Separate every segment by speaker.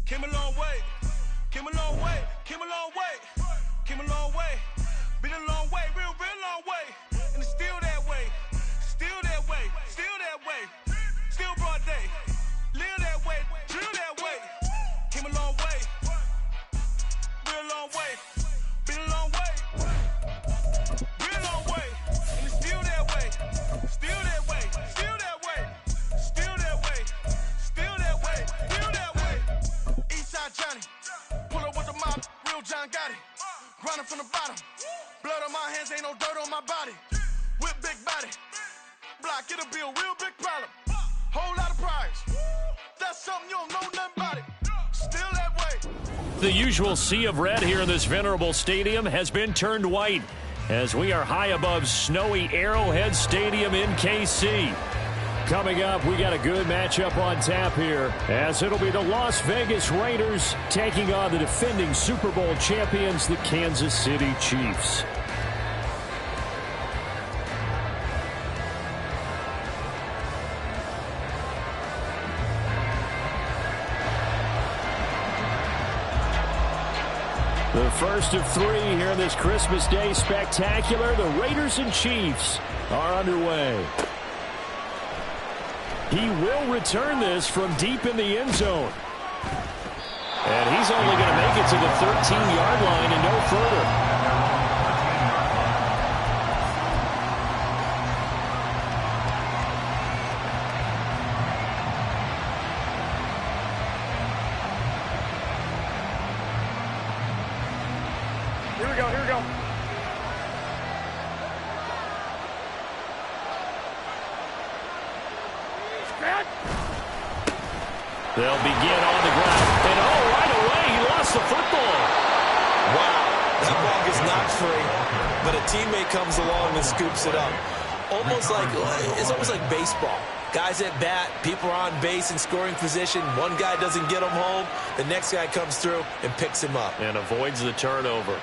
Speaker 1: Came a long way, came a long way, came a long way, came a long way, been a long way, real long way, and it's still that way, still that way, still that way, still broad day, live that way, drill that way, came a long way, real long way, been a long way, real long way, and it's still that way, still that way, still that way, still that way, still that way, still that way. Eastside Johnny, pull up with the mob, real John Gotti, grinding from the bottom, blood on my hands, ain't no dirt on my body, with big body, block, it'll be a real big problem, whole lot of prize, that's something you don't know nothing about it, still that way.
Speaker 2: The usual sea of red here in this venerable stadium has been turned white as we are high above snowy Arrowhead Stadium in KC. Coming up, we got a good matchup on tap here as it'll be the Las Vegas Raiders taking on the defending Super Bowl champions, the Kansas City Chiefs. The first of three here in this Christmas Day spectacular. The Raiders and Chiefs are underway. He will return this from deep in the end zone. And he's only going to make it to the 13-yard line and no further.
Speaker 3: Here we go, here we go.
Speaker 2: They'll begin on the ground. And right away, he lost the football.
Speaker 4: Wow, that ball gets knocked free, but a teammate comes along and scoops it up. It's almost like baseball. Guys at bat, people are on base in scoring position. One guy doesn't get him home. The next guy comes through and picks him up.
Speaker 2: And avoids the turnover.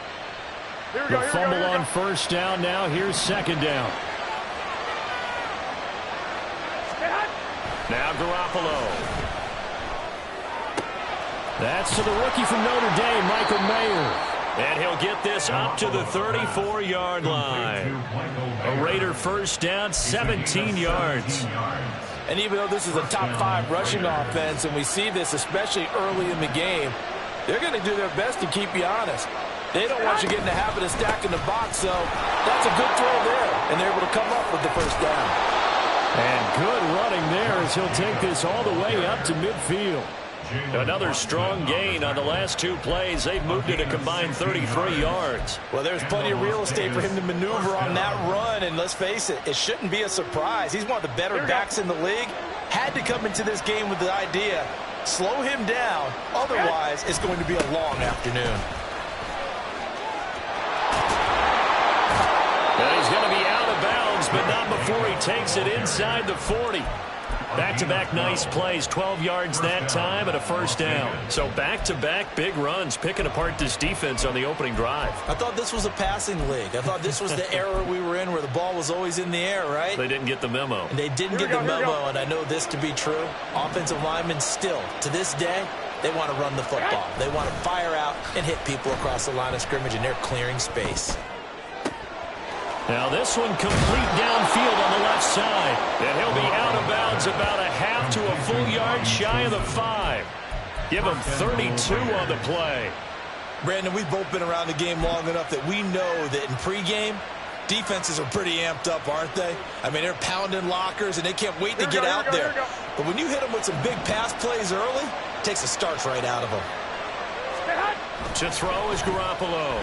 Speaker 3: Here we go,
Speaker 2: the fumble on first down now. Here's second down. Now Garoppolo. That's to the rookie from Notre Dame, Michael Mayer. And he'll get this up to the 34-yard line. A Raider first down, 17 yards.
Speaker 4: And even though this is a top 5 rushing offense, and we see this especially early in the game, they're going to do their best to keep you honest. They don't want you getting the habit of stacking the box, so that's a good throw there. And they're able to come up with the first down.
Speaker 2: And good running there as he'll take this all the way up to midfield. Another strong gain on the last 2 plays. They've moved it a combined 33 yards.
Speaker 4: Well, there's plenty of real estate for him to maneuver on that run, and let's face it, it shouldn't be a surprise. He's one of the better backs in the league. Had to come into this game with the idea, slow him down, otherwise it's going to be a long afternoon.
Speaker 2: And he's going to be out of bounds, but not before he takes it inside the 40. Back-to-back nice plays, 12 yards that time and a first down. So back-to-back big runs, picking apart this defense on the opening drive.
Speaker 4: I thought this was a passing league. I thought this was the era we were in where the ball was always in the air, right?
Speaker 2: They didn't get the memo.
Speaker 4: And they didn't get the memo, and I know this to be true. Offensive linemen still, to this day, they want to run the football. They want to fire out and hit people across the line of scrimmage, and they're clearing space.
Speaker 2: Now this one complete downfield on the left side. And he'll be out of bounds about a half to a full yard shy of the 5. Give him 32 on the play.
Speaker 4: Brandon, we've both been around the game long enough that we know that in pregame, defenses are pretty amped up, aren't they? I mean, they're pounding lockers, and they can't wait to get out there. But when you hit them with some big pass plays early, it takes the starch right out of them.
Speaker 2: To throw is Garoppolo.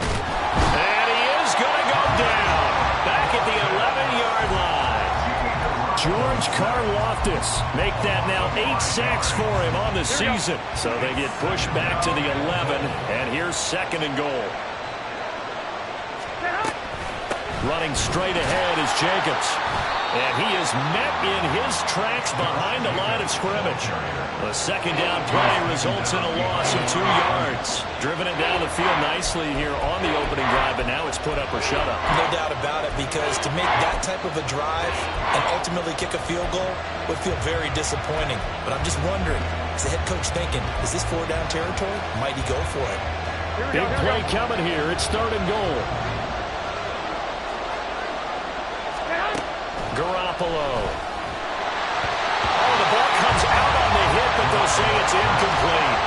Speaker 2: And he is going to go down. Back at the 11-yard line. George Karlaftis make that now 8 sacks for him on the season. So they get pushed back to the 11, and here's 2nd and goal. Running straight ahead is Jacobs. And he is met in his tracks behind the line of scrimmage. The 2nd down play results in a loss of 2 yards. Driven it down the field nicely here on the opening drive, but now it's put up or shut up.
Speaker 4: No doubt about it, because to make that type of a drive and ultimately kick a field goal would feel very disappointing. But I'm just wondering, is the head coach thinking, is this 4-down territory? Might he go for it?
Speaker 2: Big play coming here. It's 3rd and goal. Garoppolo. Oh, the ball comes out on the hit, but they'll say it's incomplete.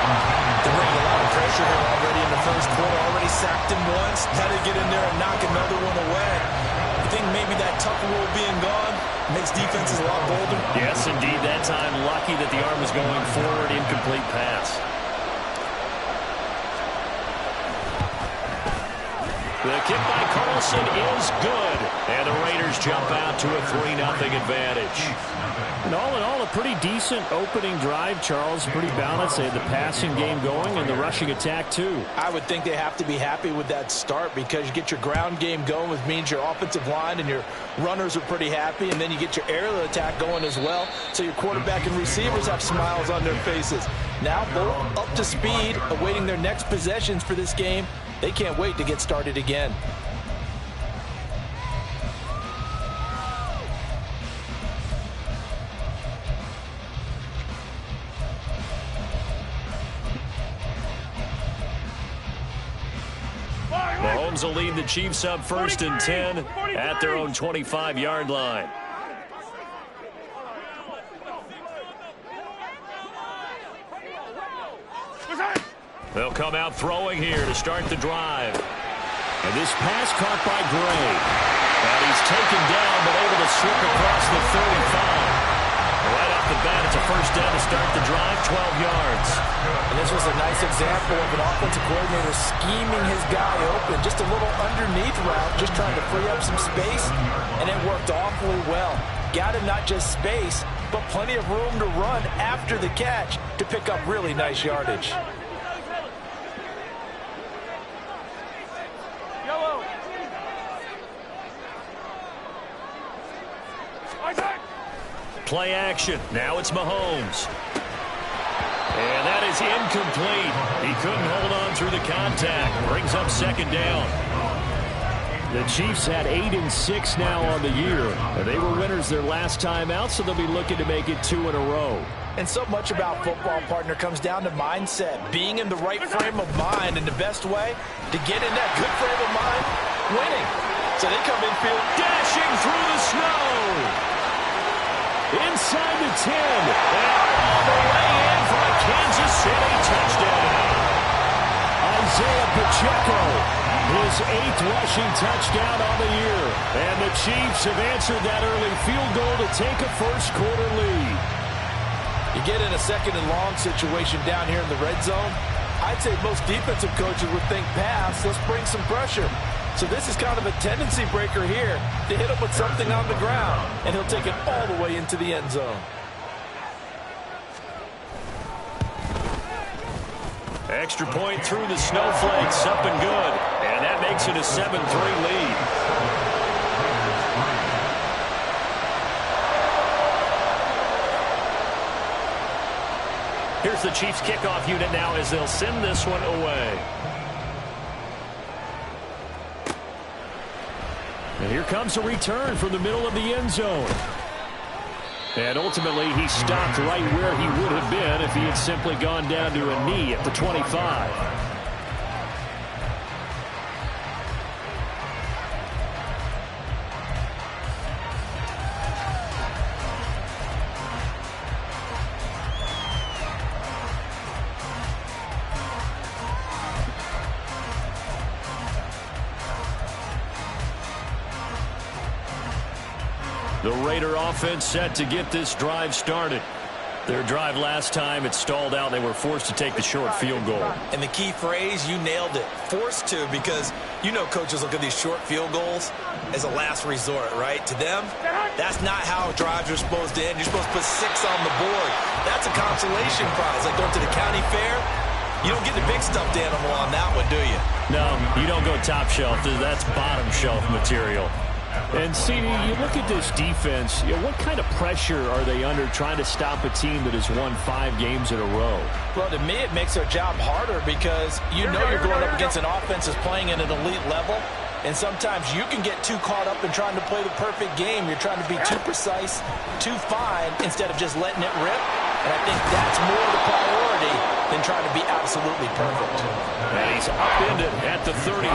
Speaker 4: They're bringing a lot of pressure here already in the first quarter. Already sacked him once. Had to get in there and knock another one away. I think maybe that Tucker rule being gone makes defenses a lot bolder.
Speaker 2: Yes, indeed. That time, lucky that the arm was going forward. Incomplete pass. The kick by Carlson is good. And the Raiders jump out to a 3-0 advantage. And all in all, a pretty decent opening drive, Charles. Pretty balanced. They had the passing game going and the rushing attack, too.
Speaker 5: I would think they have to be happy with that start, because you get your ground game going, which means your offensive line and your runners are pretty happy, and then you get your aerial attack going as well, so your quarterback and receivers have smiles on their faces. Now both up to speed, awaiting their next possessions for this game. They can't wait to get started again.
Speaker 2: Mahomes will lead the Chiefs up 1st and 10 at their own 25-yard line. They'll come out throwing here to start the drive. And this pass caught by Gray. And he's taken down, but able to slip across the 35. Right off the bat, it's a 1st down to start the drive, 12 yards.
Speaker 5: And this was a nice example of an offensive coordinator scheming his guy open. Just a little underneath route, just trying to free up some space, and it worked awfully well. Got him not just space, but plenty of room to run after the catch to pick up really nice yardage.
Speaker 2: Play action. Now it's Mahomes. And that is incomplete. He couldn't hold on through the contact. Brings up 2nd down. The Chiefs had 8 and 6 now on the year. And they were winners their last time out, so they'll be looking to make it 2 in a row.
Speaker 5: And so much about football, partner, comes down to mindset. Being in the right frame of mind, and the best way to get in that good frame of mind, winning. So they come in field
Speaker 2: dashing through the snow. Inside the 10. And all the way in for a Kansas City touchdown. Isaiah Pacheco, his 8th rushing touchdown on the year. And the Chiefs have answered that early field goal to take a first quarter lead.
Speaker 5: You get in a 2nd and long situation down here in the red zone, I'd say most defensive coaches would think pass, let's bring some pressure. So this is kind of a tendency breaker here to hit him with something on the ground, and he'll take it all the way into the end zone.
Speaker 2: Extra point through the snowflakes, up and good. And that makes it a 7-3 lead. Here's the Chiefs kickoff unit now as they'll send this one away. And here comes a return from the middle of the end zone. And ultimately, he stopped right where he would have been if he had simply gone down to a knee at the 25. The Raider offense set to get this drive started. Their drive last time, it stalled out. They were forced to take the short field goal.
Speaker 4: And the key phrase, you nailed it. Forced to, because you know coaches look at these short field goals as a last resort, right? To them, that's not how drives are supposed to end. You're supposed to put 6 on the board. That's a consolation prize. Like going to the county fair, you don't get the big stuffed animal on that one, do you?
Speaker 2: No, you don't go top shelf. That's bottom shelf material. And, CD, you look at this defense, what kind of pressure are they under trying to stop a team that has won 5 games in a row?
Speaker 5: Well, to me, it makes their job harder because you know you're going up against an offense that's playing at an elite level, and sometimes you can get too caught up in trying to play the perfect game. You're trying to be too precise, too fine, instead of just letting it rip. And I think that's more the priority than trying to be absolutely perfect.
Speaker 2: And he's upended at the 33,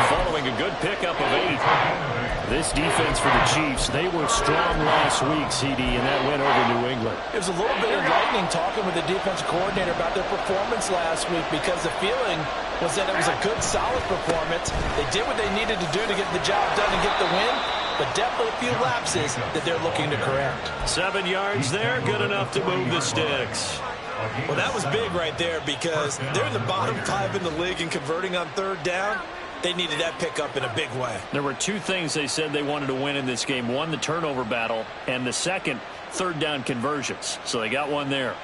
Speaker 2: following a good pickup of 8. This defense for the Chiefs, they were strong last week, CD, and that went over New England.
Speaker 5: It was a little bit enlightening talking with the defensive coordinator about their performance last week because the feeling was that it was a good, solid performance. They did what they needed to do to get the job done and get the win, but definitely a few lapses that they're looking to correct.
Speaker 2: 7 yards there, good enough to move the sticks.
Speaker 4: Well, that was big right there because they're in the bottom 5 in the league and converting on 3rd down. They needed that pickup in a big way.
Speaker 2: There were 2 things they said they wanted to win in this game. One, the turnover battle, and the second, 3rd down conversions. So they got one there.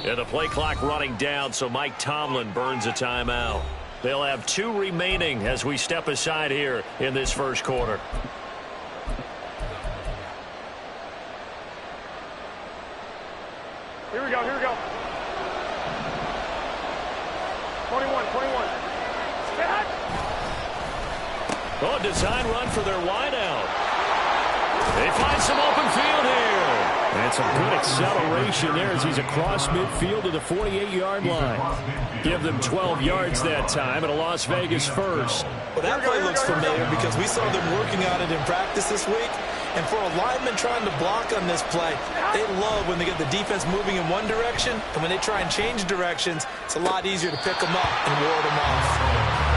Speaker 2: Yeah, the play clock running down, so Mike Tomlin burns a timeout. They'll have 2 remaining as we step aside here in this first quarter.
Speaker 3: Here we go, here we go. 21.
Speaker 2: Oh, design run for their wideout. They find some open field here. And some good acceleration there as he's across midfield to the 48-yard line. Give them 12 yards that time and a Las Vegas first.
Speaker 4: Well, that play looks familiar because we saw them working on it in practice this week. And for a lineman trying to block on this play, they love when they get the defense moving in one direction. And when they try and change directions, it's a lot easier to pick them up and ward them off.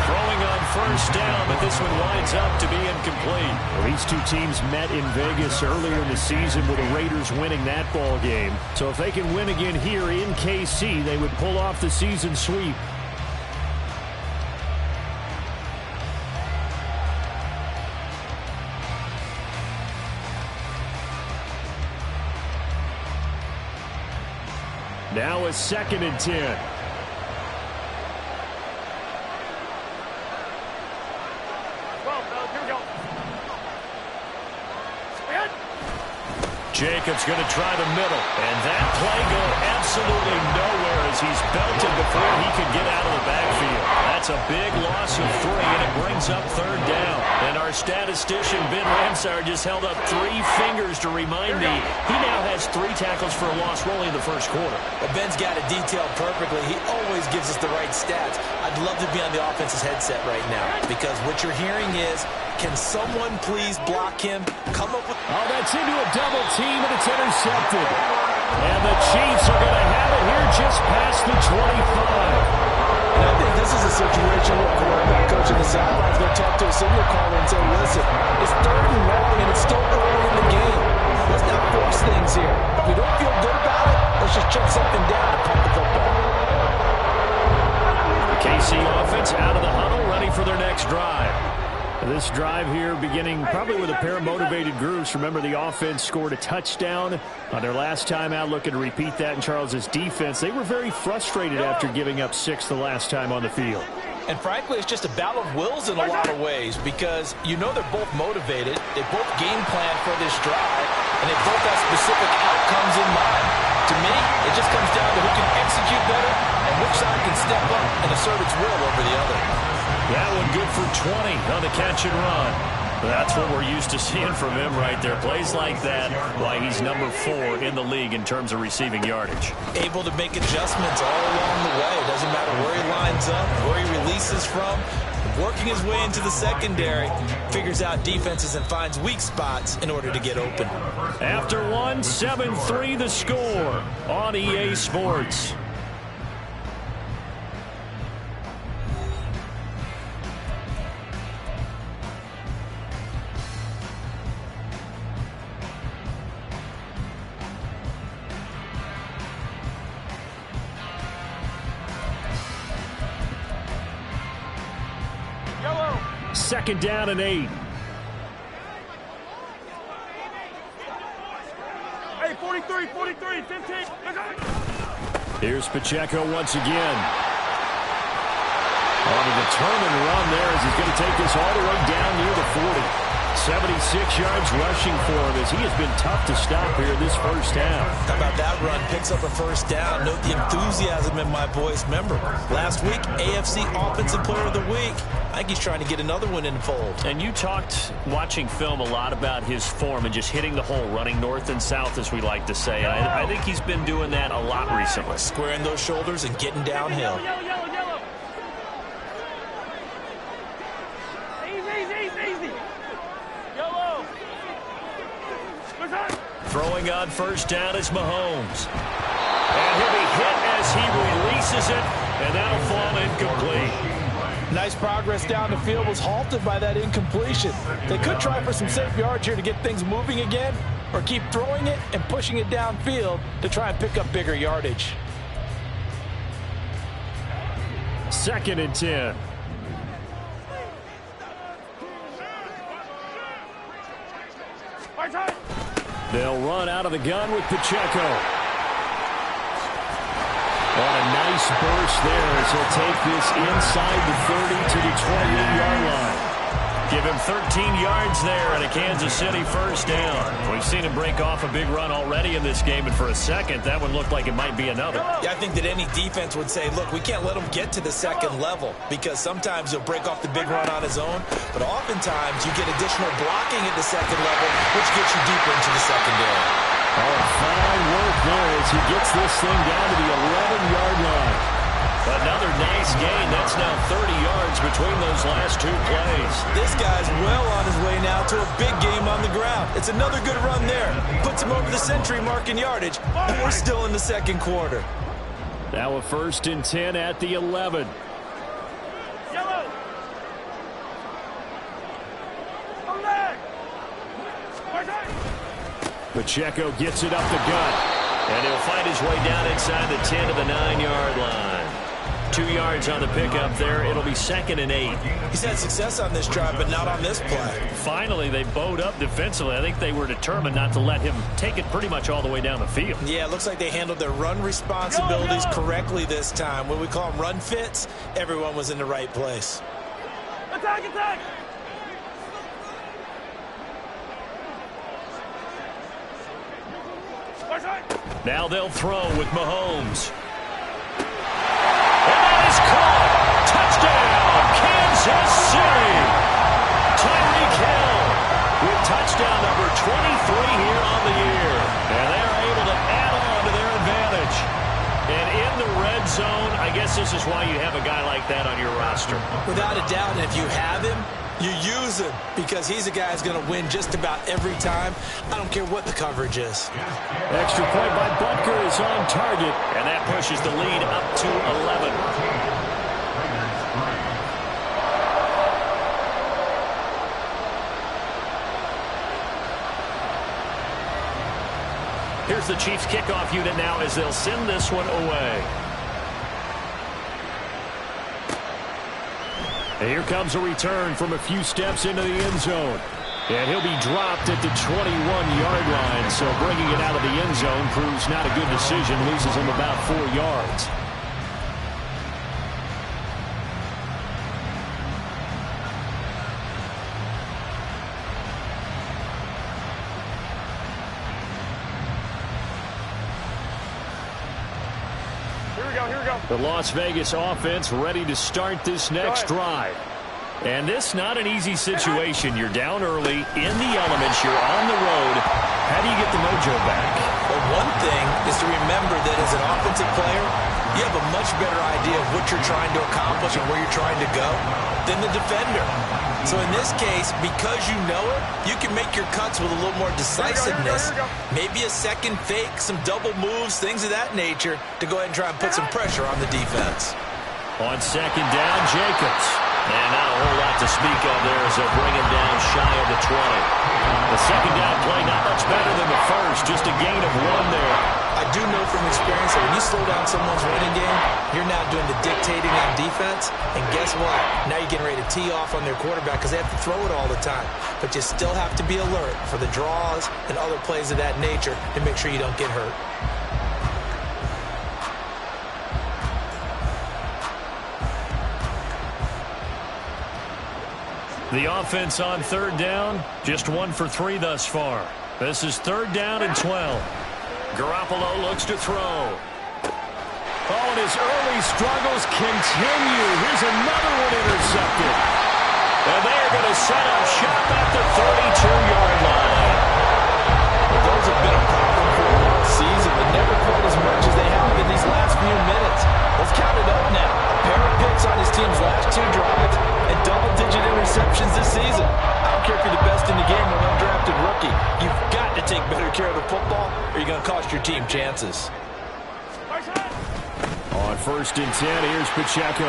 Speaker 2: Throwing on first down, but this one winds up to be incomplete. Well, these 2 teams met in Vegas earlier in the season with the Raiders winning that ball game. So if they can win again here in KC, they would pull off the season sweep. Now a 2nd and 10. Jacobs going to try the middle, and that play going absolutely nowhere as he's belted before he could get out of the backfield. That's a big loss of 3, and it brings up 3rd down. And our statistician, Ben Ramsar, just held up 3 fingers to remind me he now has 3 tackles for a loss rolling in the first quarter.
Speaker 4: Well, Ben's got it detailed perfectly. He always gives us the right stats. I'd love to be on the offense's headset right now because what you're hearing is, can someone please block him? Come up with...
Speaker 2: Oh, that's into a double team, and it's intercepted. And the Chiefs are going to have it here just past the 25.
Speaker 5: And I think this is a situation where a quarterback coach in the sideline is going to talk to a signal caller and say, listen, it's 3rd and long, and it's still early in the game. Let's not force things here. If we don't feel good about it, let's just check something down and punt the football.
Speaker 2: The KC offense out of the huddle, ready for their next drive. This drive here beginning probably with a pair of motivated groups. Remember, the offense scored a touchdown on their last time out, looking to repeat that in Charles's defense. They were very frustrated after giving up 6 the last time on the field.
Speaker 5: And frankly, it's just a battle of wills in a lot of ways because you know they're both motivated. They both game plan for this drive, and they both have specific outcomes in mind. To me, it just comes down to who can execute better and which side can step up and assert its will over the other.
Speaker 2: That one good for 20 on the catch and run. That's what we're used to seeing from him right there. Plays like that, why he's number 4 in the league in terms of receiving yardage.
Speaker 4: Able to make adjustments all along the way. It doesn't matter where he lines up, where he releases from. working his way into the secondary, figures out defenses and finds weak spots in order to get open.
Speaker 2: After one, 7-3 the score on EA Sports. Second down and 8.
Speaker 3: Hey, 43, 15.
Speaker 2: Here's Pacheco once again. On a determined run there as he's going to take this all the way down near the 40. 76 yards rushing for him as he has been tough to stop here this first half.
Speaker 4: How about that run? Picks up a first down. Note the enthusiasm in my voice. Remember, last week, AFC Offensive Player of the Week. I think he's trying to get another one in the fold.
Speaker 2: And you talked, watching film, a lot about his form and just hitting the hole, running north and south, as we like to say. And I think he's been doing that a lot recently.
Speaker 4: Squaring those shoulders and getting downhill.
Speaker 3: Yellow. Easy. Yellow.
Speaker 2: Throwing on first down is Mahomes. And he'll be hit as he releases it, and that'll fall incomplete.
Speaker 5: Nice progress down the field, was halted by that incompletion. They could try for some safe yards here to get things moving again, or keep throwing it and pushing it downfield to try and pick up bigger yardage.
Speaker 2: 2nd and 10. They'll run out of the gun with Pacheco. On a nice burst there as he'll take this inside the 30 to the 28-yard line. Give him 13 yards there and a Kansas City first down. We've seen him break off a big run already in this game, and for a second, that one looked like it might be another.
Speaker 4: Yeah, I think that any defense would say, look, we can't let him get to the second level because sometimes he'll break off the big run on his own, but oftentimes you get additional blocking at the second level, which gets you deeper into the secondary.
Speaker 2: Oh, fine work there as he gets this thing down to the 11-yard line. Another nice gain. That's now 30 yards between those last two plays.
Speaker 4: This guy's well on his way now to a big game on the ground. It's another good run there. Puts him over the century mark in yardage, and we're still in the second quarter.
Speaker 2: Now a 1st and 10 at the 11.
Speaker 3: Yellow.
Speaker 2: Pacheco gets it up the gut, and he'll find his way down inside the 10 to the 9-yard line. 2 yards on the pickup there. It'll be 2nd and 8.
Speaker 4: He's had success on this drive, but not on this play.
Speaker 2: Finally, they bowed up defensively. I think they were determined not to let him take it pretty much all the way down the field.
Speaker 4: Yeah, it looks like they handled their run responsibilities correctly this time. When we call them run fits, everyone was in the right place.
Speaker 3: Attack!
Speaker 2: Now they'll throw with Mahomes. And that is caught. Touchdown, Kansas City. Tyreek Hill with touchdown number 23 here on the year. And they're able to add on to their advantage. And in the red zone, I guess this is why you have a guy like that on your roster.
Speaker 4: Without a doubt, and if you have him, you use him because he's a guy who's going to win just about every time. I don't care what the coverage is.
Speaker 2: Extra point by Butker is on target, and that pushes the lead up to 11. Here's the Chiefs kickoff unit now as they'll send this one away. And here comes a return from a few steps into the end zone. And he'll be dropped at the 21-yard line. So bringing it out of the end zone proves not a good decision. Loses him about 4 yards.
Speaker 3: Here we go.
Speaker 2: The Las Vegas offense ready to start this next drive. And this not an easy situation. You're down early, in the elements, you're on the road. How do you get the mojo back?
Speaker 4: Well, one thing is to remember that as an offensive player, you have a much better idea of what you're trying to accomplish and where you're trying to go than the defender. So in this case, because you know it, you can make your cuts with a little more decisiveness, maybe a second fake, some double moves, things of that nature, to go ahead and try and put some pressure on the defense.
Speaker 2: On second down, Jacobs. And not a whole lot to speak of there as they'll bring him down shy of the 20. The second down play not much better than the first, just a gain of 1 there.
Speaker 4: I do know from experience that when you slow down someone's running game, you're now doing the dictating on defense. And guess what? Now you're getting ready to tee off on their quarterback because they have to throw it all the time. But you still have to be alert for the draws and other plays of that nature to make sure you don't get hurt.
Speaker 2: The offense on third down, just 1 for 3 thus far. This is third down and 12. Garoppolo looks to throw. Oh, and his early struggles continue. Here's another one intercepted. And they're going to set up shop at the 32-yard line.
Speaker 5: Well, those have been a problem for him all season, but never quite as much as they have in these last few minutes. Let's count it up now. A pair of picks on his team's last 2 drives and double-digit interceptions this season. I don't care if you're the best in the game or an undrafted rookie. You've got to take better care of the football or you're going to cost your team chances.
Speaker 2: On first and 10, here's Pacheco.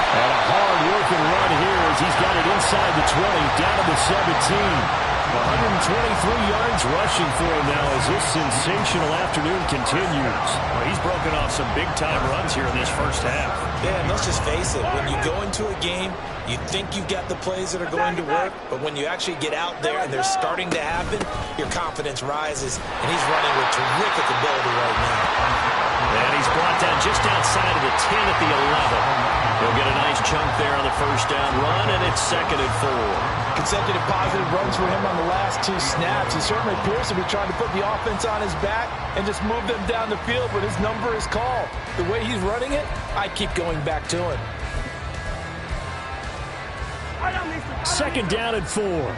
Speaker 2: And a hard-working run here as he's got it inside the 20, down to the 17. 123 yards rushing for him now as this sensational afternoon continues. Well, he's broken off some big-time runs here in this first half.
Speaker 4: Yeah, and let's just face it. When you go into a game, you think you've got the plays that are going to work, but when you actually get out there and they're starting to happen, your confidence rises, and he's running with terrific ability right now.
Speaker 2: And he's brought down just outside of the 10 at the 11. He'll get a nice chunk there on the first down run, and it's second and 4.
Speaker 5: Consecutive positive runs for him on the last 2 snaps. He certainly appears to be trying to put the offense on his back and just move them down the field, but his number is called. The way he's running it, I keep going back to him.
Speaker 2: Second down and 4.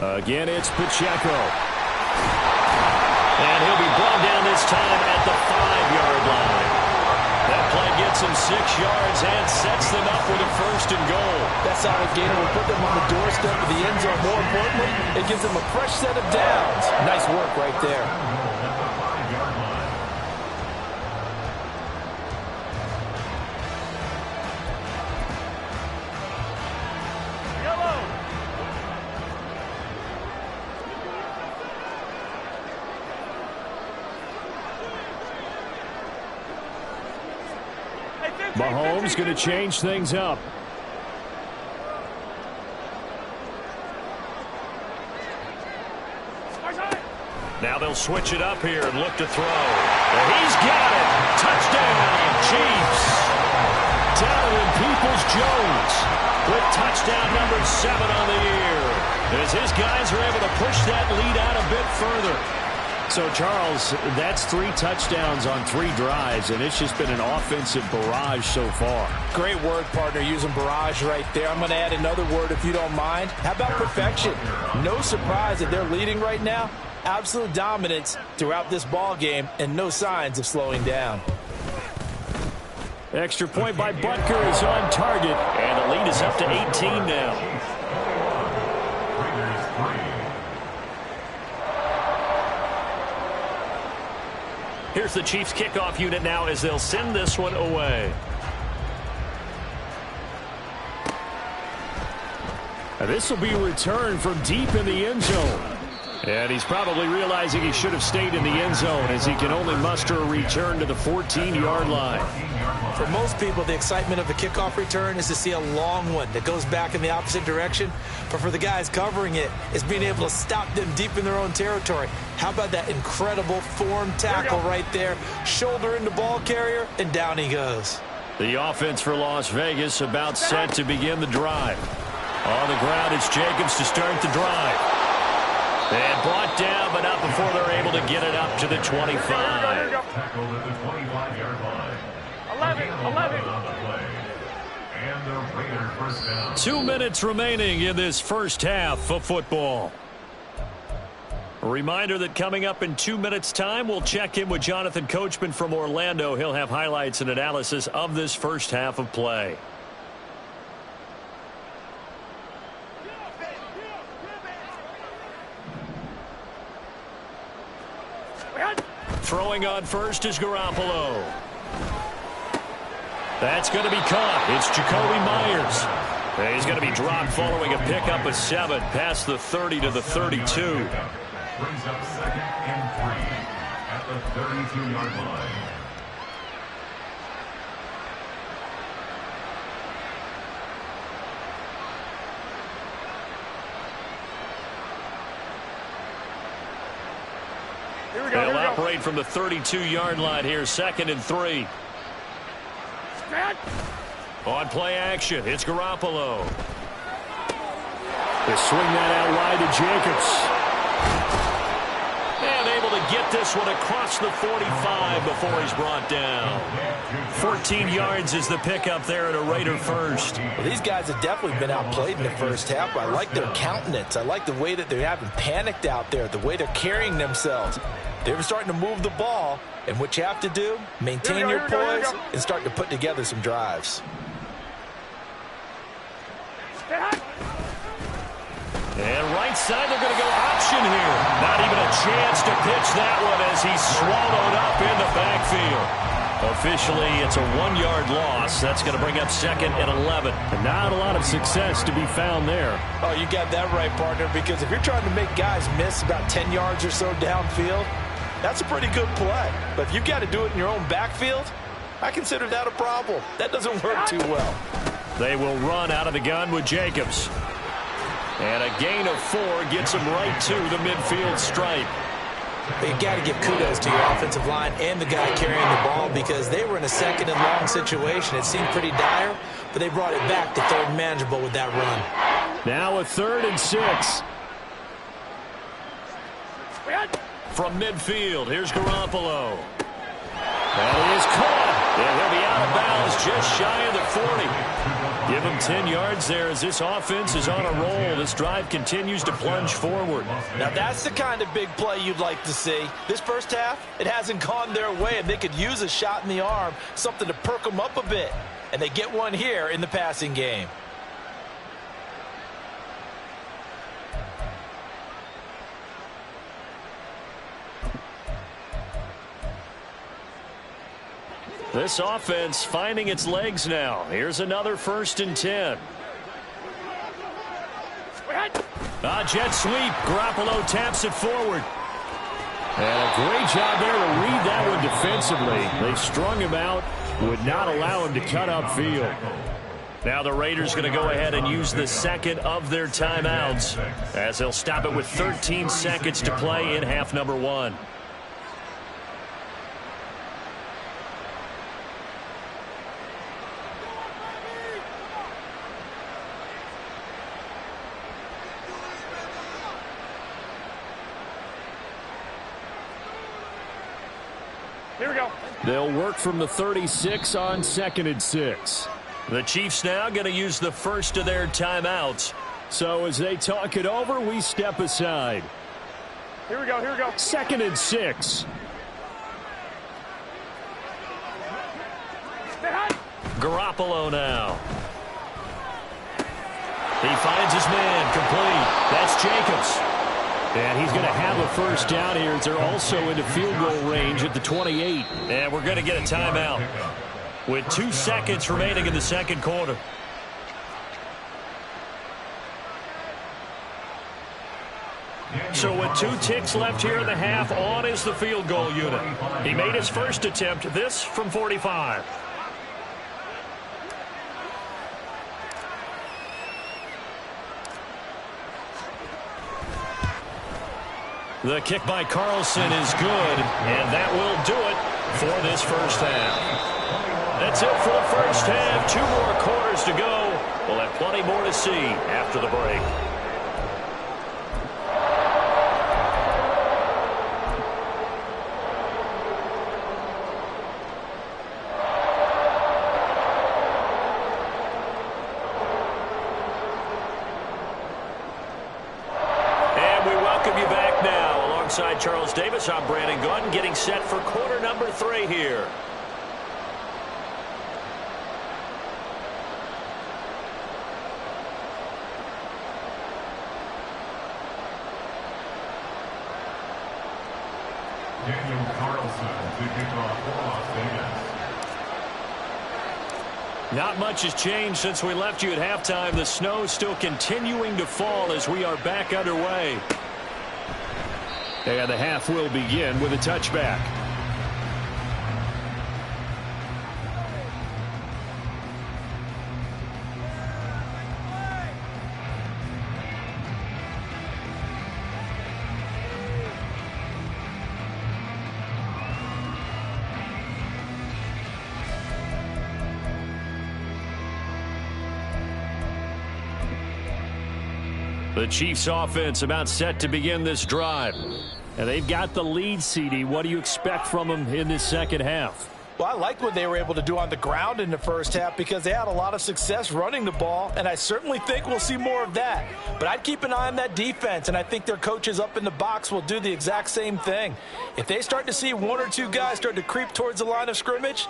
Speaker 2: Again, it's Pacheco. And he'll be brought down this time at the 5-yard line. That play gets him 6 yards and sets them up with a first and goal.
Speaker 5: That solid gainer will put them on the doorstep of the end zone. More importantly, it gives them a fresh set of downs. Nice work right there.
Speaker 2: Mahomes going to change things up. Now they'll switch it up here and look to throw. And he's got it. Touchdown, Chiefs. Donovan Peoples-Jones with touchdown number 7 on the year. As his guys are able to push that lead out a bit further. So, Charles, that's 3 touchdowns on 3 drives, and it's just been an offensive barrage so far.
Speaker 5: Great word, partner, using barrage right there. I'm going to add another word if you don't mind. How about perfection? No surprise that they're leading right now. Absolute dominance throughout this ball game, and no signs of slowing down.
Speaker 2: Extra point by Butker is on target, and the lead is up to 18 now. Here's the Chiefs kickoff unit now as they'll send this one away. And this will be returned from deep in the end zone. And he's probably realizing he should have stayed in the end zone as he can only muster a return to the 14-yard line.
Speaker 4: For most people, the excitement of the kickoff return is to see a long one that goes back in the opposite direction. But for the guys covering it, it's being able to stop them deep in their own territory. How about that incredible form tackle right there? Shoulder into ball carrier, and down he goes.
Speaker 2: The offense for Las Vegas about set to begin the drive. On the ground, it's Jacobs to start the drive. And brought down, but not before they're able to get it up to the 25.
Speaker 3: Tackled at the 25-yard line. 11. And the Raiders first down.
Speaker 2: 2 minutes remaining in this first half of football. A reminder that coming up in 2 minutes' time, we'll check in with Jonathan Coachman from Orlando. He'll have highlights and analysis of this first half of play. Throwing on first is Garoppolo. That's going to be caught. It's Jacoby Myers. He's going to be dropped following a pickup of 7 past the 30 to the 32.
Speaker 3: Brings up 2nd and 3 at the 32-yard line.
Speaker 2: They'll operate from the 32-yard line here, 2nd and 3. On play action, it's Garoppolo. They swing that out wide to Jacobs. And able to get this one across the 45 before he's brought down. 14 yards is the pickup there at a Raider first.
Speaker 5: Well, these guys have definitely been outplayed in the first half. I like their countenance. I like the way that they haven't panicked out there, the way they're carrying themselves. They're starting to move the ball, and what you have to do, maintain your poise and start to put together some drives.
Speaker 2: And right side, they're going to go option here. Not even a chance to pitch that one as he's swallowed up in the backfield. Officially, it's a 1-yard loss. That's going to bring up 2nd and 11. And not a lot of success to be found there.
Speaker 5: Oh, you got that right, partner, because if you're trying to make guys miss about 10 yards or so downfield, that's a pretty good play. But if you've got to do it in your own backfield, I consider that a problem. That doesn't work too well.
Speaker 2: They will run out of the gun with Jacobs. And a gain of 4 gets him right to the midfield stripe.
Speaker 4: You got to give kudos to your offensive line and the guy carrying the ball because they were in a 2nd and long situation. It seemed pretty dire, but they brought it back to 3rd and manageable with that run.
Speaker 2: Now a 3rd and 6. From midfield, here's Garoppolo. That is caught. And he'll be out of bounds just shy of the 40. Give him 10 yards there as this offense is on a roll. This drive continues to plunge forward.
Speaker 5: Now that's the kind of big play you'd like to see. This first half, it hasn't gone their way, and they could use a shot in the arm, something to perk them up a bit. And they get one here in the passing game.
Speaker 2: This offense finding its legs now. Here's another 1st and 10. Jet sweep. Garoppolo taps it forward. And a great job there to read that one defensively. They strung him out, would not allow him to cut upfield. Now the Raiders going to go ahead and use the 2nd of their timeouts as they'll stop it with 13 seconds to play in half number 1.
Speaker 3: Here we go.
Speaker 2: They'll work from the 36 on 2nd and 6. The Chiefs now going to use the first of their timeouts. So as they talk it over, we step aside.
Speaker 3: Here we go.
Speaker 2: 2nd and 6. Garoppolo now. He finds his man complete. That's Jacobs. And he's going to have a first down here as they're also into field goal range at the 28. And we're going to get a timeout with 2 seconds remaining in the second quarter. So with 2 ticks left here in the half, on is the field goal unit. He made his first attempt, this from 45. The kick by Carlson is good, and that will do it for this first half. That's it for the first half. 2 more quarters to go. We'll have plenty more to see after the break. I'm Brandon Gaudin, getting set for quarter number 3 here.
Speaker 3: Daniel Carlson to kick off for Las Vegas.
Speaker 2: Not much has changed since we left you at halftime. The snow still continuing to fall as we are back underway. And the half will begin with a touchback. The Chiefs offense about set to begin this drive. And they've got the lead, CD. What do you expect from them in this second half?
Speaker 5: Well, I like what they were able to do on the ground in the first half because they had a lot of success running the ball, and I certainly think we'll see more of that. But I'd keep an eye on that defense, and I think their coaches up in the box will do the exact same thing. If they start to see 1 or 2 guys start to creep towards the line of scrimmage,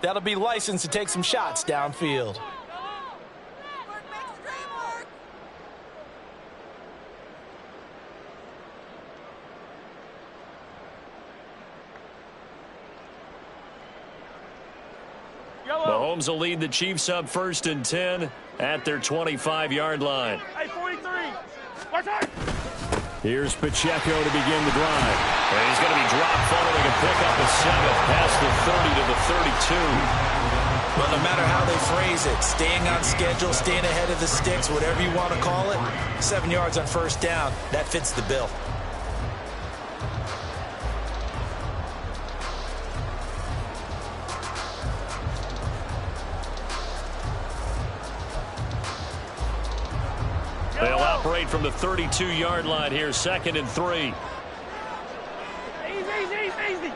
Speaker 5: that'll be licensed to take some shots downfield.
Speaker 2: Mahomes will lead the Chiefs up 1st and 10 at their 25-yard line.
Speaker 1: Hey, 43. Watch out.
Speaker 2: Here's Pacheco to begin the drive. And he's going to be dropped following a pickup of 7 past the 30 to the 32.
Speaker 4: Well, no matter how they phrase it, staying on schedule, staying ahead of the sticks, whatever you want to call it, 7 yards on 1st down, that fits the bill.
Speaker 2: They'll operate from the 32-yard line here, 2nd and 3.
Speaker 1: Easy.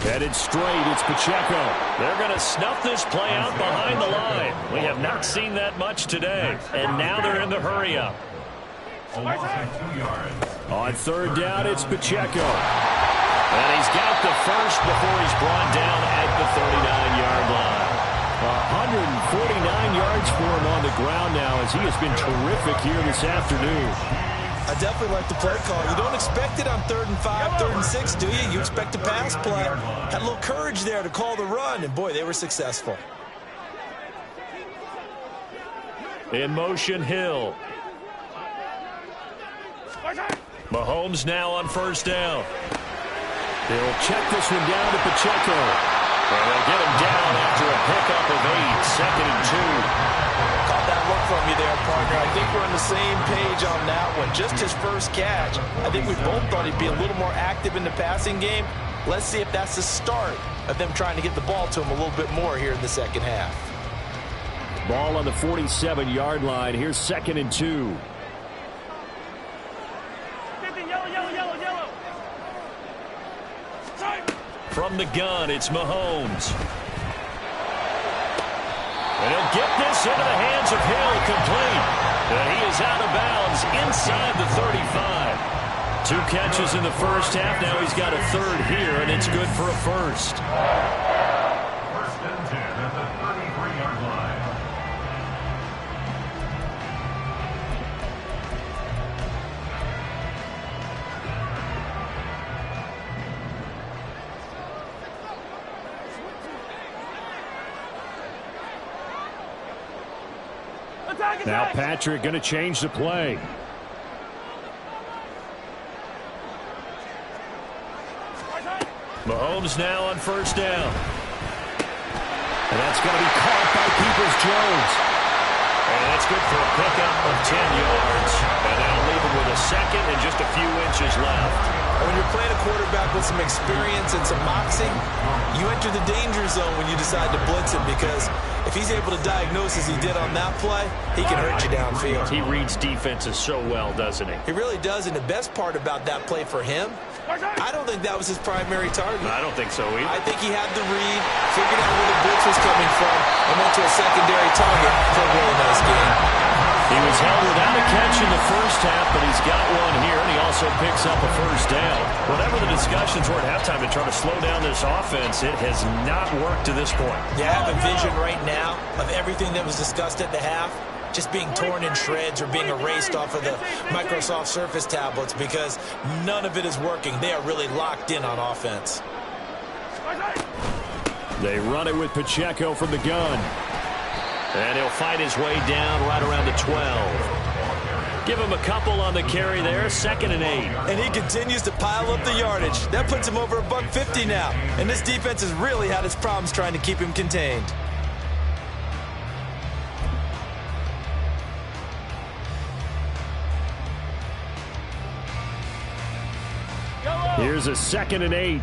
Speaker 2: Headed straight, it's Pacheco. They're going to snuff this play out behind the line. We have not seen that much today. And now they're in the hurry-up.
Speaker 3: A loss of 2 yards.
Speaker 2: On 3rd down, it's Pacheco. And he's got the first before he's brought down at the 39-yard line. 149 yards for him on the ground now as he has been terrific here this afternoon.
Speaker 4: I definitely like the play call. You don't expect it on 3rd and 5, 3rd and 6, do you? You expect a pass play. Had a little courage there to call the run, and boy, they were successful.
Speaker 2: In motion, Hill. Mahomes now on 1st down. They'll check this one down to Pacheco. And they'll get him down after a pickup of 8, 2nd and 2.
Speaker 5: Caught that look from you there, partner. I think we're on the same page on that one. Just his first catch. I think we both thought he'd be a little more active in the passing game. Let's see if that's the start of them trying to get the ball to him a little bit more here in the second half.
Speaker 2: Ball on the 47-yard line. Here's 2nd and 2.
Speaker 1: Yellow.
Speaker 2: From the gun, it's Mahomes. And he'll get this into the hands of Hill, complete. And he is out of bounds inside the 35. 2 catches in the first half. Now he's got a 3rd here, and it's good for a 1st.
Speaker 3: 1st and 10 at the 33-yard line.
Speaker 2: Now Patrick going to change the play. Mahomes now on 1st down. And that's going to be caught by Peoples-Jones. And that's good for a pickup of 10 yards. And that'll leave him with a 2nd and just a few inches left.
Speaker 4: And when you're playing a quarterback with some experience and some moxie, you enter the danger zone when you decide to blitz him, because if he's able to diagnose as he did on that play, he can hurt you downfield.
Speaker 2: He reads defenses so well, doesn't he?
Speaker 4: He really does, and the best part about that play for him, I don't think that was his primary target.
Speaker 2: I don't think so either.
Speaker 4: I think he had the read, figured out where the blitz was coming from, and went to a secondary target for a really nice game.
Speaker 2: He was held without a catch in the first half, but he's got one here, and he also picks up a first down. Whatever the discussions were at halftime to try to slow down this offense, it has not worked to this point.
Speaker 4: Yeah, I have a vision right now of everything that was discussed at the half just being torn in shreds or being erased off of the Microsoft Surface tablets, because none of it is working. They are really locked in on offense.
Speaker 2: They run it with Pacheco from the gun. And he'll fight his way down right around the 12. Give him a couple on the carry there, 2nd and 8.
Speaker 4: And he continues to pile up the yardage. That puts him over $150 now. And this defense has really had its problems trying to keep him contained.
Speaker 2: Here's a 2nd and 8.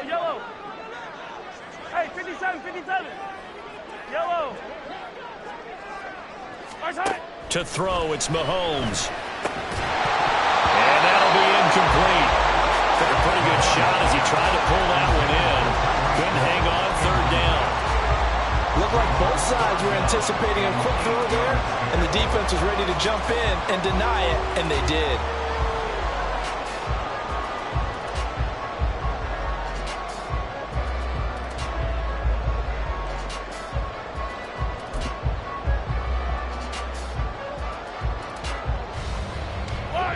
Speaker 1: Yellow. Hey, 57. Yellow.
Speaker 2: To throw, it's Mahomes. And that'll be incomplete. Took a pretty good shot as he tried to pull that one in. Couldn't hang on, 3rd down.
Speaker 5: Looked like both sides were anticipating a quick throw there, and the defense was ready to jump in and deny it, and they did.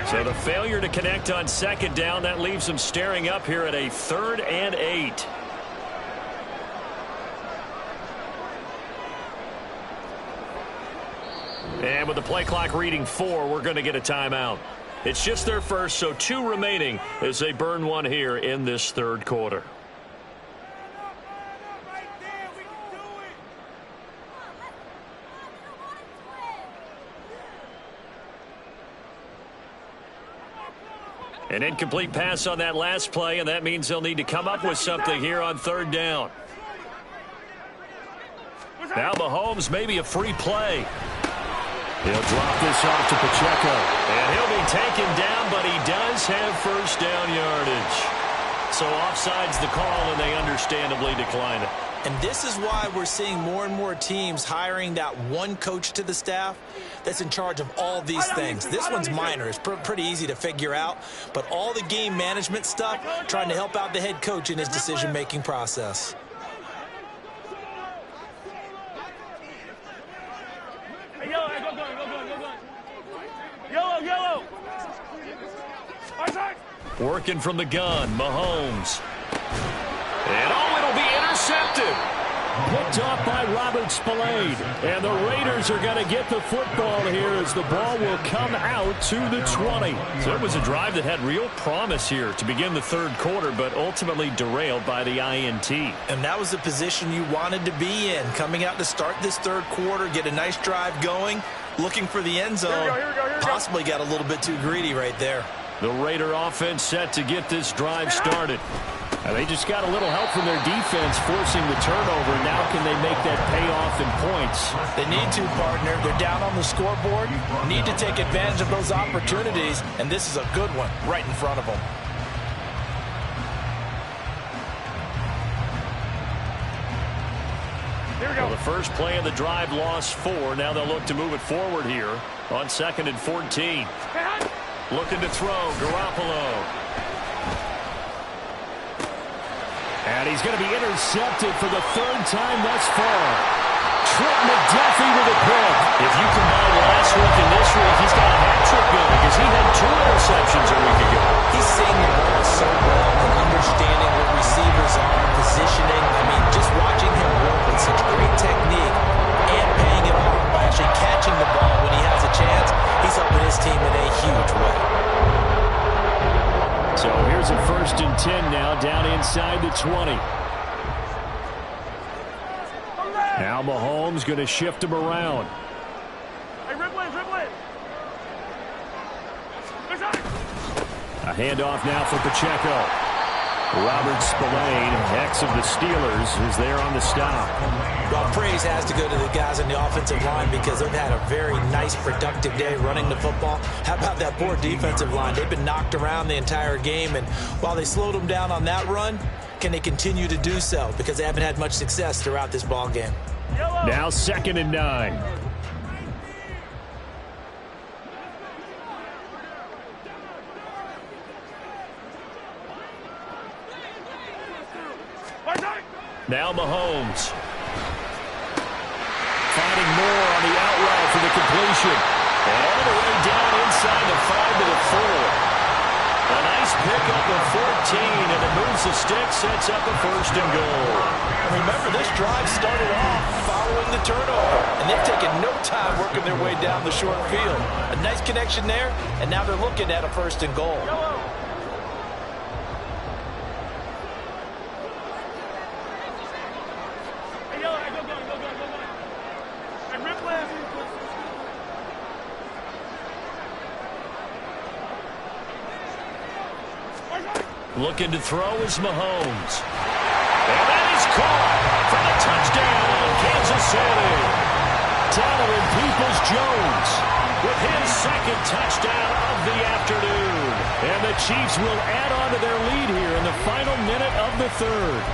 Speaker 2: So the failure to connect on 2nd down, that leaves them staring up here at a 3rd and 8. And with the play clock reading 4, we're going to get a timeout. It's just their first, so 2 remaining as they burn one here in this 3rd quarter. An incomplete pass on that last play, and that means they'll need to come up with something here on 3rd down. Now Mahomes, maybe a free play. He'll drop this off to Pacheco. And he'll be taken down, but he does have first down yardage. So offside's the call, and they understandably decline it.
Speaker 4: And this is why we're seeing more and more teams hiring that one coach to the staff that's in charge of all these things. This one's minor. It's pretty easy to figure out. But all the game management stuff, trying to help out the head coach in his decision-making process.
Speaker 1: Yellow.
Speaker 2: Working from the gun, Mahomes. And it'll be intercepted. Picked off by Robert Spillane. And the Raiders are going to get the football here as the ball will come out to the 20. So it was a drive that had real promise here to begin the 3rd quarter, but ultimately derailed by the INT.
Speaker 4: And that was the position you wanted to be in. Coming out to start this 3rd quarter, get a nice drive going, looking for the end zone.
Speaker 1: Here we go.
Speaker 4: Possibly got a little bit too greedy right there.
Speaker 2: The Raider offense set to get this drive started. And they just got a little help from their defense forcing the turnover. Now can they make that pay off in points?
Speaker 5: They need to, partner. They're down on the scoreboard. Need to take advantage of those opportunities, and this is a good one right in front of them.
Speaker 1: Here we go.
Speaker 2: Well, the first play of the drive lost 4. Now they'll look to move it forward here on 2nd and 14. Looking to throw, Garoppolo. And he's going to be intercepted for the 3rd time thus far. Trent McDuffie with a pick. If you combine last week and this week, he's got a hat trick going because he had 2 interceptions a week ago.
Speaker 4: He's seeing the ball so well and understanding where receivers are, positioning. I mean, just watching him work with such great technique and paying it off by actually catching the ball when he has a chance. He's helping his team in a huge way.
Speaker 2: So here's a 1st and 10 now down inside the 20. Now Mahomes going to shift him around.
Speaker 1: Hey, dribble in.
Speaker 2: A handoff now for Pacheco. Robert Spillane, ex of the Steelers, is there on the stop.
Speaker 4: Well, praise has to go to the guys on the offensive line because they've had a very nice, productive day running the football. How about that poor defensive line? They've been knocked around the entire game, and while they slowed them down on that run, can they continue to do so? Because they haven't had much success throughout this ball game.
Speaker 2: Now 2nd and 9. Now Mahomes. Finding Moore on the out route for the completion. All the way down inside the 5 to the 4. A nice pickup of 14, and it moves the stick, sets up a 1st and goal.
Speaker 5: And remember, this drive started off following the turnover, and they've taken no time working their way down the short field. A nice connection there, and now they're looking at a 1st and goal.
Speaker 2: Looking to throw is Mahomes. And that is caught for the touchdown on Kansas City. Donovan Peoples-Jones with his 2nd touchdown of the afternoon. And the Chiefs will add on to their lead here in the final minute of the 3rd.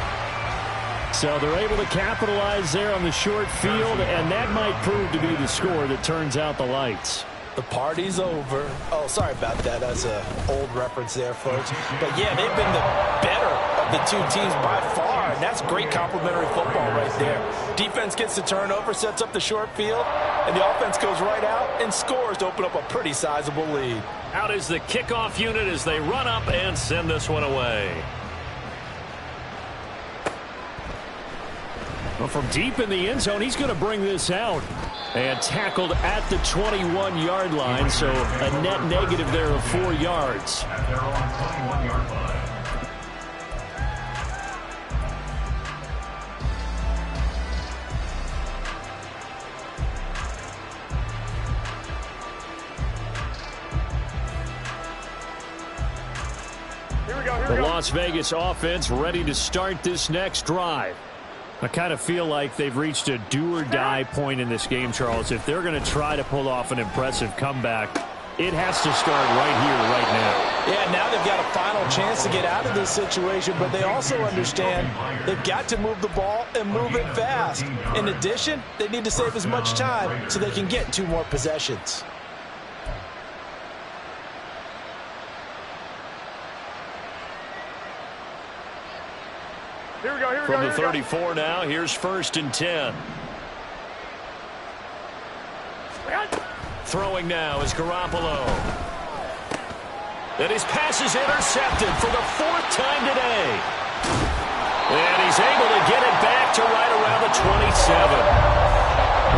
Speaker 2: So they're able to capitalize there on the short field, and that might prove to be the score that turns out the lights.
Speaker 5: The party's over. Oh, sorry about that. That's an old reference there, folks. But, yeah, they've been the better of the two teams by far, and that's great complimentary football right there. Defense gets the turnover, sets up the short field, and the offense goes right out and scores to open up a pretty sizable lead.
Speaker 2: Out is the kickoff unit as they run up and send this one away. Well, from deep in the end zone, he's going to bring this out. And tackled at the 21-yard line, so a net negative there of 4 yards.
Speaker 3: At their own 21-yard line.
Speaker 2: The Las Vegas offense ready to start this next drive. I kind of feel like they've reached a do-or-die point in this game, Charles. If they're going to try to pull off an impressive comeback, it has to start right here, right now.
Speaker 5: Yeah, now they've got a final chance to get out of this situation, but they also understand they've got to move the ball and move it fast. In addition, they need to save as much time so they can get 2 more possessions.
Speaker 2: From the 34 now, here's 1st and 10. Throwing now is Garoppolo. And his pass is intercepted for the 4th time today. And he's able to get it back to right around the 27.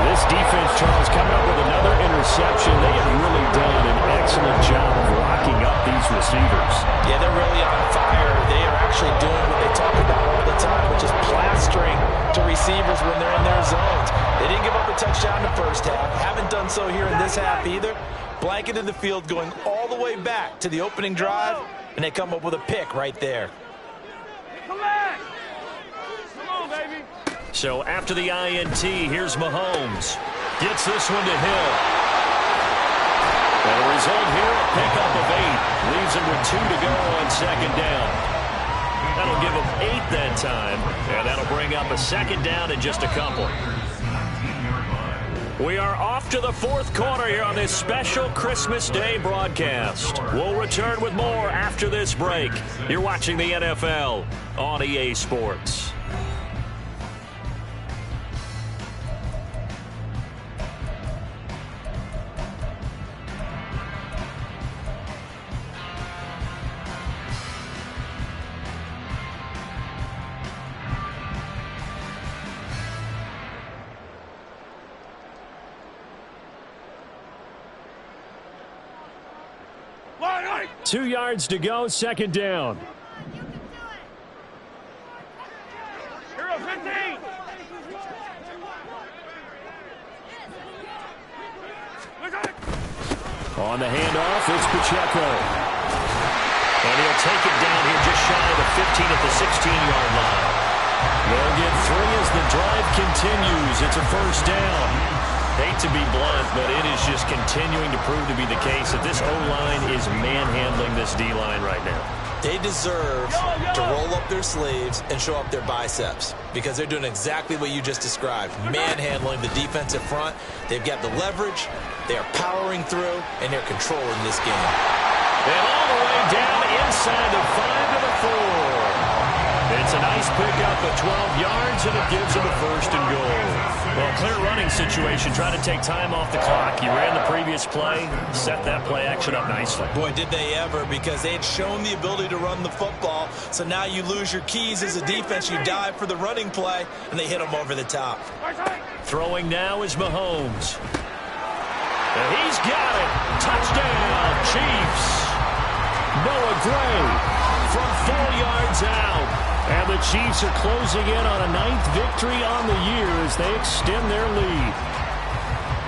Speaker 2: This defense, Charles, coming up with another interception. They have really done an excellent job of locking up these receivers.
Speaker 5: Yeah, they're really on fire. They are actually doing what they talk about all the time, which is plastering to receivers when they're in their zones. They didn't give up a touchdown in the first half. Haven't done so here in this half either. Blanketed the field going all the way back to the opening drive, and they come up with a pick right there.
Speaker 1: Come back! Come on, baby!
Speaker 2: So after the INT, here's Mahomes. Gets this one to Hill. And the result here, a pickup of 8. Leaves him with 2 to go on 2nd down. That'll give him 8 that time. And that'll bring up a 2nd down in just a couple. We are off to the 4th quarter here on this special Christmas Day broadcast. We'll return with more after this break. You're watching the NFL on EA Sports.
Speaker 1: Line
Speaker 2: 2 yards to go, 2nd down.
Speaker 1: Here
Speaker 2: On the handoff, it's Pacheco. And he'll take it down here just shy of the 15 at the 16-yard line. They'll get 3 as the drive continues. It's a first down. Hate to be blunt, but it is just continuing to prove to be the case that this O-line is manhandling this D-line right now.
Speaker 4: They deserve to roll up their sleeves and show up their biceps because they're doing exactly what you just described, manhandling the defensive front. They've got the leverage, they are powering through, and they're controlling this game.
Speaker 2: And all the way down inside the 5 to the 4. It's a nice pickup of 12 yards, and it gives them a first and goal. Well, clear running situation, trying to take time off the clock. You ran the previous play, set that play action up nicely.
Speaker 4: Boy, did they ever, because they had shown the ability to run the football. So now you lose your keys as a defense. You dive for the running play, and they hit them over the top.
Speaker 2: Throwing now is Mahomes. And he's got it. Touchdown, Chiefs. Noah Gray from 4 yards out. And the Chiefs are closing in on a 9th victory on the year as they extend their lead.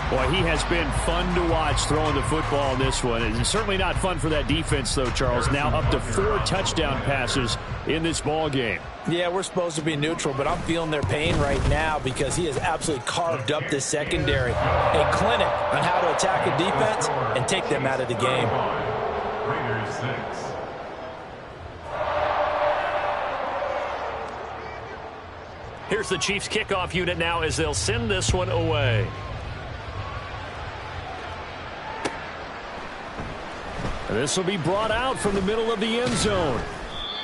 Speaker 2: Boy, he has been fun to watch throwing the football in this one. It's certainly not fun for that defense, though, Charles. Now up to 4 touchdown passes in this ball game.
Speaker 5: Yeah, we're supposed to be neutral, but I'm feeling their pain right now because he has absolutely carved up this secondary. A clinic on how to attack a defense and take them out of the game.
Speaker 3: Raiders 6.
Speaker 2: Here's the Chiefs kickoff unit now as they'll send this one away. And this will be brought out from the middle of the end zone.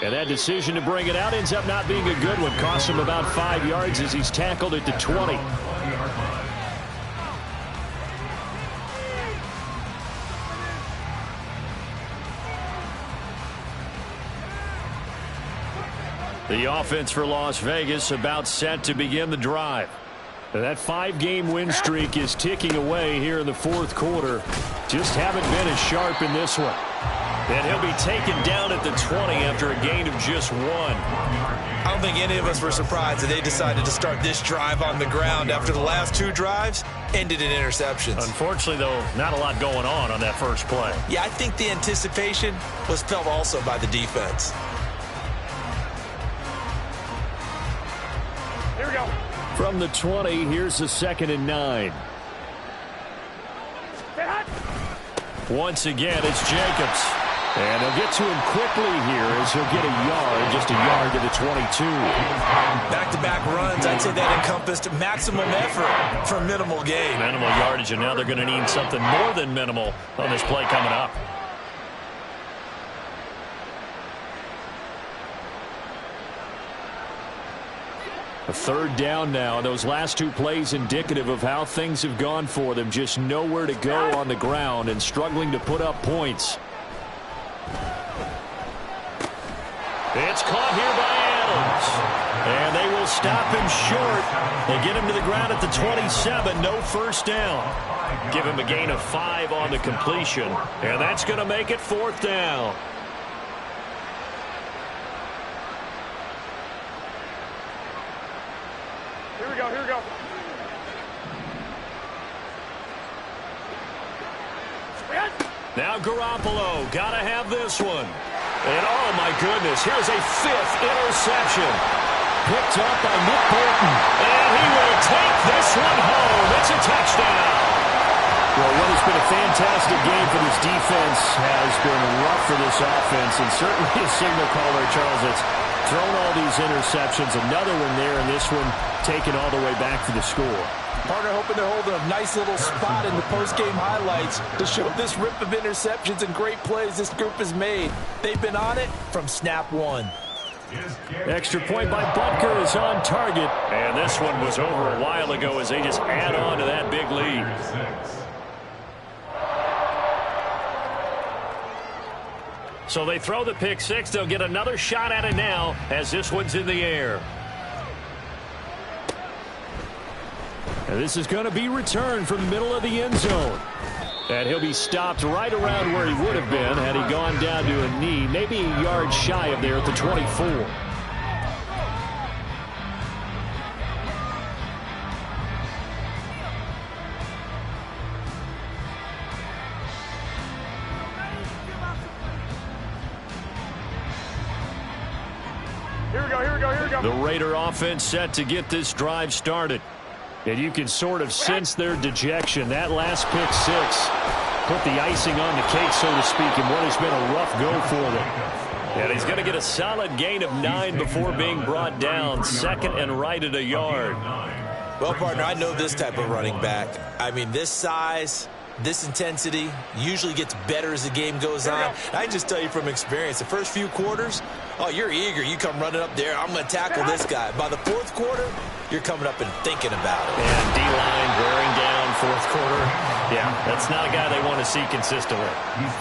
Speaker 2: And that decision to bring it out ends up not being a good one. Costs him about 5 yards as he's tackled at the 20. The offense for Las Vegas about set to begin the drive. That 5-game win streak is ticking away here in the 4th quarter. Just haven't been as sharp in this one. And he'll be taken down at the 20 after a gain of just 1.
Speaker 4: I don't think any of us were surprised that they decided to start this drive on the ground after the last 2 drives ended in interceptions.
Speaker 2: Unfortunately, though, not a lot going on that first play.
Speaker 4: Yeah, I think the anticipation was felt also by the defense.
Speaker 1: Here we go.
Speaker 2: From the 20, here's the 2nd and 9. Once again, it's Jacobs. And they'll get to him quickly here as he'll get a yard, just a yard to the 22.
Speaker 4: Back-to-back runs, I'd say that encompassed maximum effort for minimal gain.
Speaker 2: Minimal yardage, and now they're going to need something more than minimal on this play coming up. A 3rd down now. Those last 2 plays indicative of how things have gone for them. Just nowhere to go on the ground and struggling to put up points. It's caught here by Adams. And they will stop him short. They get him to the ground at the 27. No first down. Give him a gain of 5 on the completion. And that's going to make it 4th down.
Speaker 1: Here we go, here we go.
Speaker 2: Now Garoppolo, gotta have this one. And oh my goodness, here's a 5th interception. Picked up by Nick Bolton. And he will take this one home. It's a touchdown. Well, what has been a fantastic game for this defense has been rough for this offense, and certainly a signal caller, Charles, that's thrown all these interceptions. Another one there, and this one taken all the way back for the score.
Speaker 5: Partner hoping they're holding a nice little spot in the post-game highlights to show this rip of interceptions and great plays this group has made. They've been on it from snap 1.
Speaker 2: Extra point by Butker is on target. And this one was over a while ago as they just add on to that big lead. So they throw the pick 6. They'll get another shot at it now as this one's in the air. And this is going to be returned from the middle of the end zone. And he'll be stopped right around where he would have been had he gone down to a knee, maybe a yard shy of there at the 24. The Raider offense set to get this drive started. And you can sort of sense their dejection. That last pick six put the icing on the cake, so to speak, in what has been a rough go for them. And he's going to get a solid gain of 9 before being brought down. Second and right at a yard.
Speaker 4: Well, partner, I know this type of running back. I mean, this size, this intensity usually gets better as the game goes on. I just tell you from experience, the first few quarters, oh, you're eager. You come running up there, I'm going to tackle this guy. By the fourth quarter, you're coming up and thinking about it.
Speaker 2: And D-line wearing down fourth quarter. Yeah, that's not a guy they want to see consistently.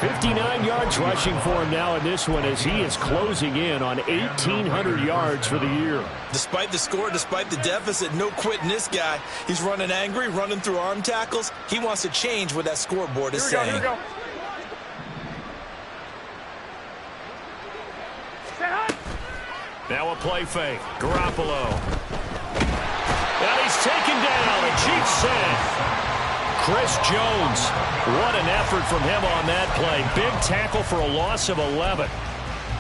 Speaker 2: 59 yards rushing for him now in this one as he is closing in on 1,800 yards for the year.
Speaker 4: Despite the score, despite the deficit, no quitting this guy. He's running angry, running through arm tackles. He wants to change what that scoreboard is saying.
Speaker 1: Here we go.
Speaker 2: Now a play fake. Garoppolo. And he's taken down. A cheap sack. Chris Jones. What an effort from him on that play. Big tackle for a loss of 11.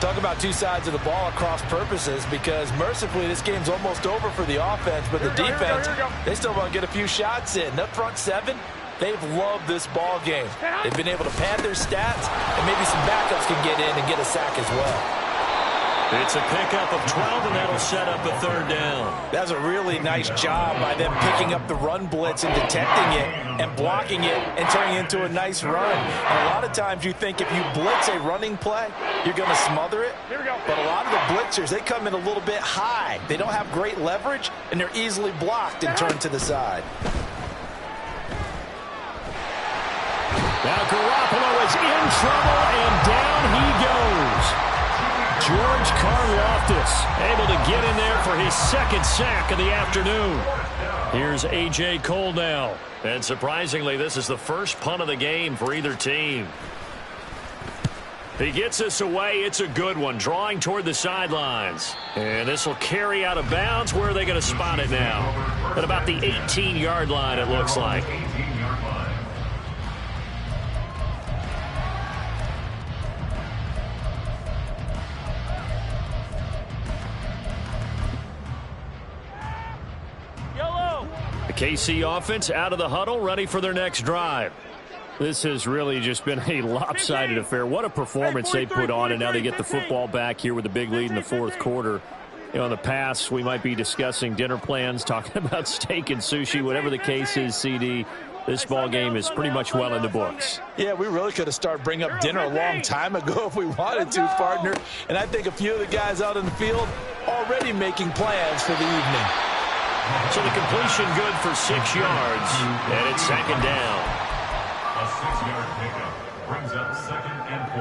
Speaker 5: Talk about two sides of the ball at cross purposes, because mercifully this game's almost over for the offense, but the defense, they still want to get a few shots in. That front seven, they've loved this ball game. They've been able to pad their stats, and maybe some backups can get in and get a sack as well.
Speaker 2: It's a pickup of 12, and that'll set up a third down.
Speaker 5: That's a really nice job by them picking up the run blitz and detecting it and blocking it and turning it into a nice run. And a lot of times you think if you blitz a running play, you're going to smother it. But a lot of the blitzers, they come in a little bit high. They don't have great leverage, and they're easily blocked and turned to the side.
Speaker 2: Now Garoppolo is in trouble, and down he goes. George Karlaftis able to get in there for his second sack of the afternoon. Here's A.J. Cole now. And surprisingly, this is the first punt of the game for either team. He gets this away. It's a good one, drawing toward the sidelines. And this will carry out of bounds. Where are they going to spot it now? At about the 18-yard line, it looks like. The KC offense out of the huddle, ready for their next drive. This has really just been a lopsided affair. What a performance they put on, and now they get the football back here with a big lead in the fourth quarter. You know, in the past, we might be discussing dinner plans, talking about steak and sushi, whatever the case is, CD. This ball game is pretty much well in the books.
Speaker 5: Yeah, we really could have started bringing up dinner a long time ago if we wanted to, partner. And I think a few of the guys out in the field already making plans for the evening.
Speaker 2: So the completion good for 6 yards, and it's second down.
Speaker 3: A 6-yard pickup brings up 2nd and 4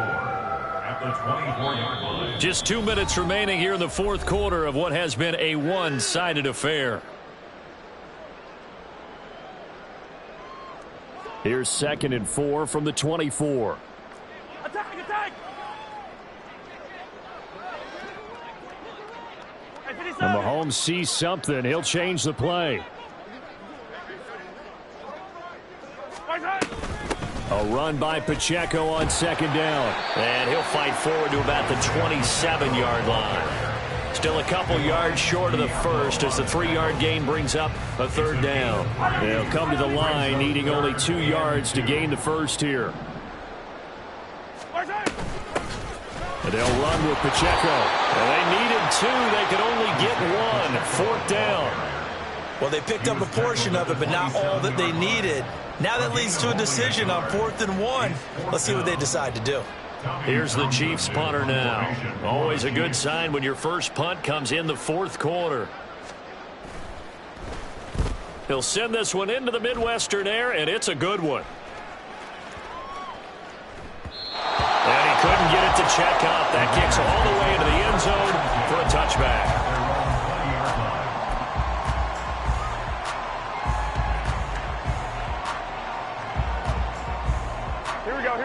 Speaker 3: at the 24-yard line.
Speaker 2: Just 2 minutes remaining here in the fourth quarter of what has been a one-sided affair. Here's 2nd and 4 from the 24.
Speaker 1: Attack, attack!
Speaker 2: And Mahomes sees something. He'll change the play. A run by Pacheco on second down. And he'll fight forward to about the 27-yard line. Still a couple yards short of the first as the 3-yard gain brings up a third down. They'll come to the line needing only 2 yards to gain the first here. And they'll run with Pacheco. And they needed 2. They could only get 1. Fourth down.
Speaker 4: Well, they picked up a portion of it, but not all that they needed. Now that leads to a decision on 4th and 1. Let's see what they decide to do.
Speaker 2: Here's the Chiefs punter now. Always a good sign when your first punt comes in the fourth quarter. He'll send this one into the Midwestern air, and it's a good one. And he couldn't get it to check up. That kicks all the way into the end zone for a touchback.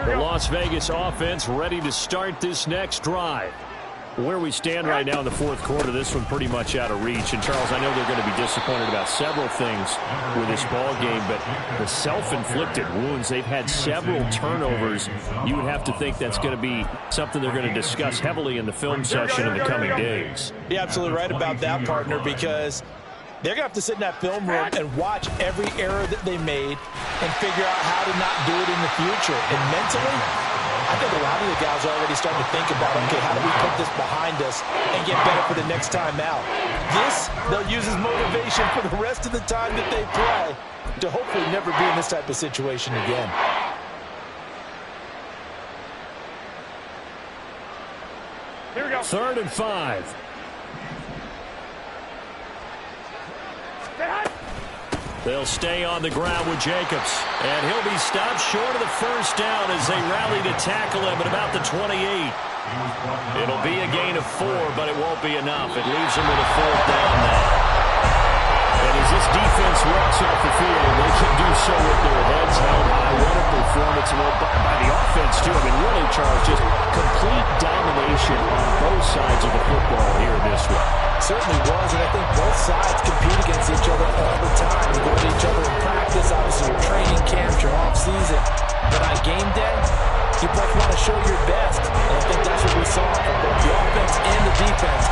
Speaker 2: The Las Vegas offense ready to start this next drive. Where we stand right now in the fourth quarter, this one pretty much out of reach. And, Charles, I know they're going to be disappointed about several things with this ball game, but the self-inflicted wounds, they've had several turnovers. You would have to think that's going to be something they're going to discuss heavily in the film session in the coming days.
Speaker 5: You're absolutely right about that, partner, because they're going to have to sit in that film room and watch every error that they made and figure out how to not do it in the future. And mentally, I think a lot of the guys are already starting to think about, okay, how do we put this behind us and get better for the next time out? This, they'll use as motivation for the rest of the time that they play to hopefully never be in this type of situation again.
Speaker 1: Here we go.
Speaker 2: 3rd and 5. They'll stay on the ground with Jacobs. And he'll be stopped short of the first down as they rally to tackle him at about the 28. It'll be a gain of 4, but it won't be enough. It leaves them with a 4th down now. And as this defense walks off the field, they can do so with their heads held high. What a performance by the offense, too. I mean, really, Charles, just complete domination on both sides of the football here in this one.
Speaker 5: Certainly was, and I think both sides compete against each other all the time. You go to each other in practice, obviously your training camp, your off-season. But on game day, you both want to show your best. And I think that's what we saw from both the offense and the defense.